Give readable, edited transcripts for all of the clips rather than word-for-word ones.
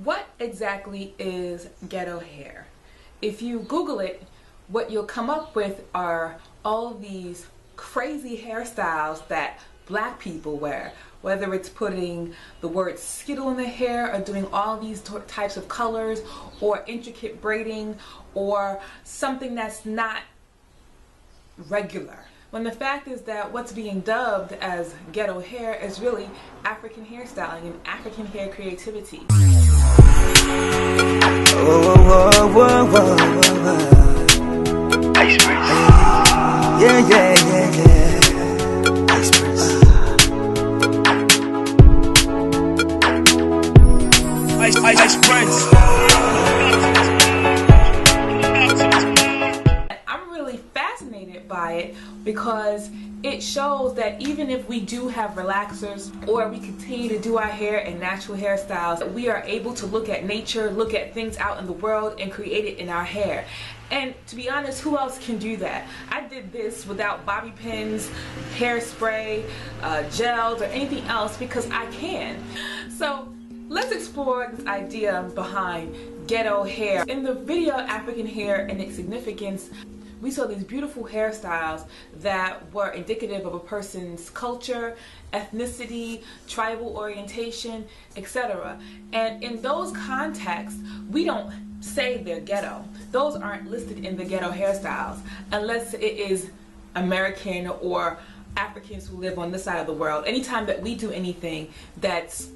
What exactly is ghetto hair? If you Google it, what you'll come up with are all these crazy hairstyles that black people wear, whether it's putting the word skittle in the hair or doing all these types of colors or intricate braiding or something that's not regular. When the fact is that what's being dubbed as ghetto hair is really African hairstyling and African hair creativity. AHIS. Yeah. AHIS. I'm really fascinated by it because it shows that even if we do have relaxers or we continue to do our hair in natural hairstyles, we are able to look at nature, look at things out in the world and create it in our hair. And to be honest, who else can do that? I did this without bobby pins, hairspray, gels, or anything else because I can. So let's explore this idea behind ghetto hair. In the video African Hair and Its Significance, we saw these beautiful hairstyles that were indicative of a person's culture, ethnicity, tribal orientation, etc. And in those contexts, we don't say they're ghetto. Those aren't listed in the ghetto hairstyles unless it is American or Africans who live on this side of the world. Anytime that we do anything that's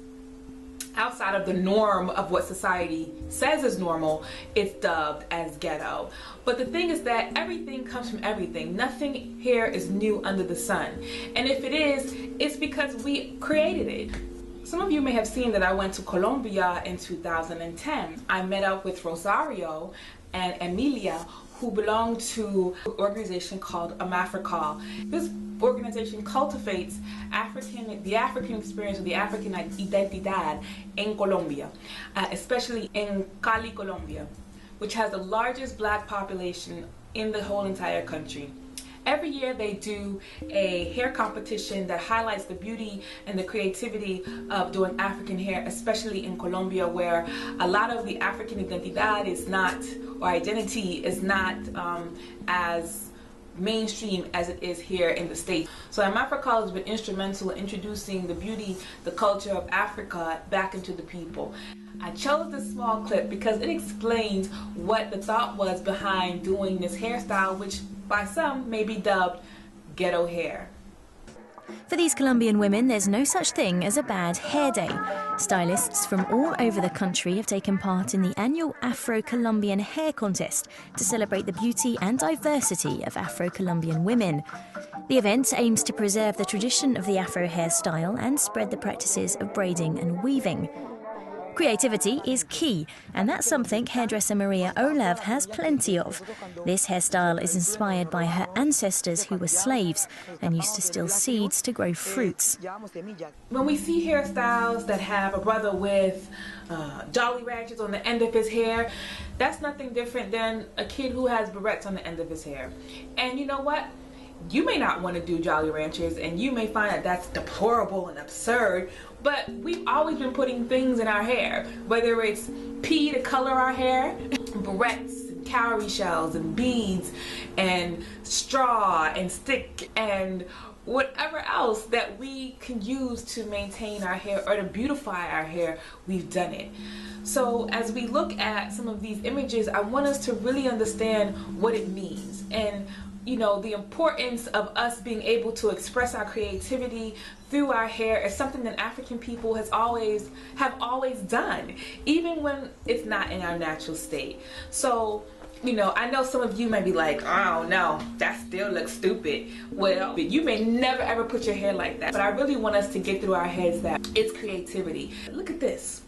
outside of the norm of what society says is normal, it's dubbed as ghetto. But the thing is that everything comes from everything. Nothing here is new under the sun. And if it is, it's because we created it. Some of you may have seen that I went to Colombia in 2010. I met up with Rosario and Emilia, who belong to an organization called Amafrical. This organization cultivates the African experience, or the African identidad in Colombia, especially in Cali, Colombia, which has the largest black population in the whole entire country. Every year they do a hair competition that highlights the beauty and the creativity of doing African hair, especially in Colombia, where a lot of the African identidad is not, or identity is not as mainstream as it is here in the States. So Amafrical has been instrumental in introducing the beauty, the culture of Africa back into the people. I chose this small clip because it explains what the thought was behind doing this hairstyle, which by some may be dubbed ghetto hair. For these Colombian women, there's no such thing as a bad hair day. Stylists from all over the country have taken part in the annual Afro-Colombian Hair Contest to celebrate the beauty and diversity of Afro-Colombian women. The event aims to preserve the tradition of the Afro hairstyle and spread the practices of braiding and weaving. Creativity is key, and that's something hairdresser Maria Olav has plenty of. This hairstyle is inspired by her ancestors who were slaves and used to steal seeds to grow fruits. When we see hairstyles that have a brother with Jolly Ranchers on the end of his hair, that's nothing different than a kid who has barrettes on the end of his hair. And you know what? You may not want to do Jolly Ranchers, and you may find that that's deplorable and absurd, but we've always been putting things in our hair, whether it's pea to color our hair, barrettes, and cowrie shells, and beads, and straw, and stick, and whatever else that we can use to maintain our hair or to beautify our hair, we've done it. So as we look at some of these images, I want us to really understand what it means, and you know, the importance of us being able to express our creativity through our hair is something that African people have always done, even when it's not in our natural state. So, you know, I know some of you may be like, oh no, that still looks stupid. Well, you may never ever put your hair like that, but I really want us to get through our heads that it's creativity. Look at this.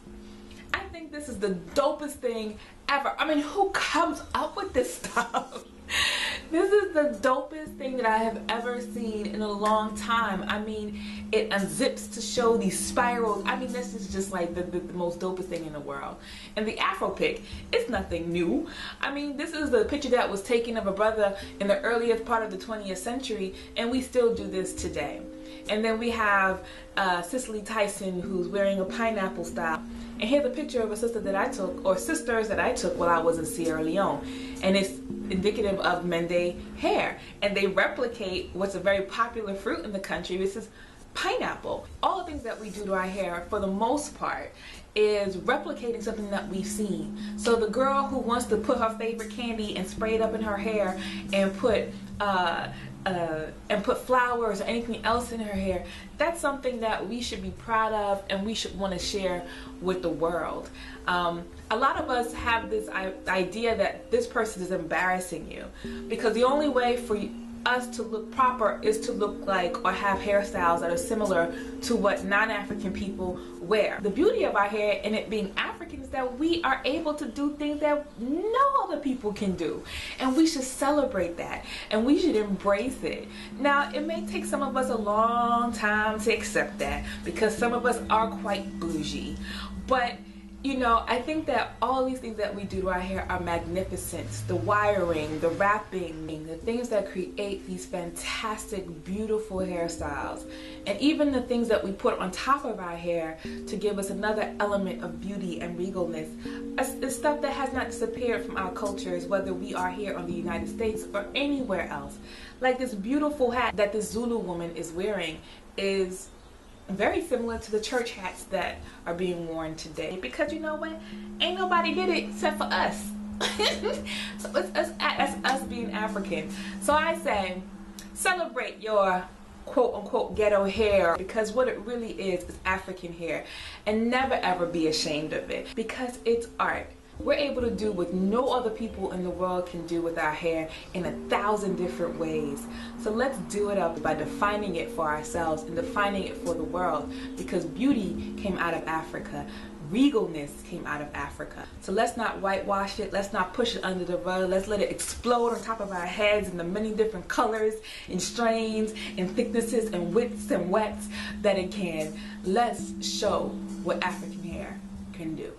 I think this is the dopest thing ever. I mean, who comes up with this stuff? This is the dopest thing that I have ever seen in a long time. I mean, it unzips to show these spirals. I mean, this is just like the most dopest thing in the world. And the Afro pic, it's nothing new. I mean, this is the picture that was taken of a brother in the earliest part of the 20th century, and we still do this today. And then we have Cicely Tyson, who's wearing a pineapple style. And here's a picture of a sister that I took, or sisters that I took while I was in Sierra Leone. And it's indicative of Mende hair. And they replicate what's a very popular fruit in the country, which is pineapple. All the things that we do to our hair, for the most part, is replicating something that we've seen. So the girl who wants to put her favorite candy and spray it up in her hair and put flowers or anything else in her hair, that's something that we should be proud of and we should want to share with the world. A lot of us have this idea that this person is embarrassing you, because the only way for us to look proper is to look like or have hairstyles that are similar to what non-African people wear. The beauty of our hair and it being African is that we are able to do things that no other people can do, and we should celebrate that and we should embrace it. Now, it may take some of us a long time to accept that, because some of us are quite bougie, but you know, I think that all these things that we do to our hair are magnificent. The wiring, the wrapping, the things that create these fantastic, beautiful hairstyles. And even the things that we put on top of our hair to give us another element of beauty and regalness. It's stuff that has not disappeared from our cultures, whether we are here in the United States or anywhere else. Like this beautiful hat that this Zulu woman is wearing is very similar to the church hats that are being worn today, because you know what, ain't nobody did it except for us. So it's us being African. So I say, celebrate your quote-unquote ghetto hair, because what it really is African hair, and never ever be ashamed of it, because it's art. We're able to do what no other people in the world can do with our hair in 1,000 different ways. So let's do it up by defining it for ourselves and defining it for the world, because beauty came out of Africa. Regalness came out of Africa. So let's not whitewash it. Let's not push it under the rug. Let's let it explode on top of our heads in the many different colors and strains and thicknesses and widths and wets that it can. Let's show what African hair can do.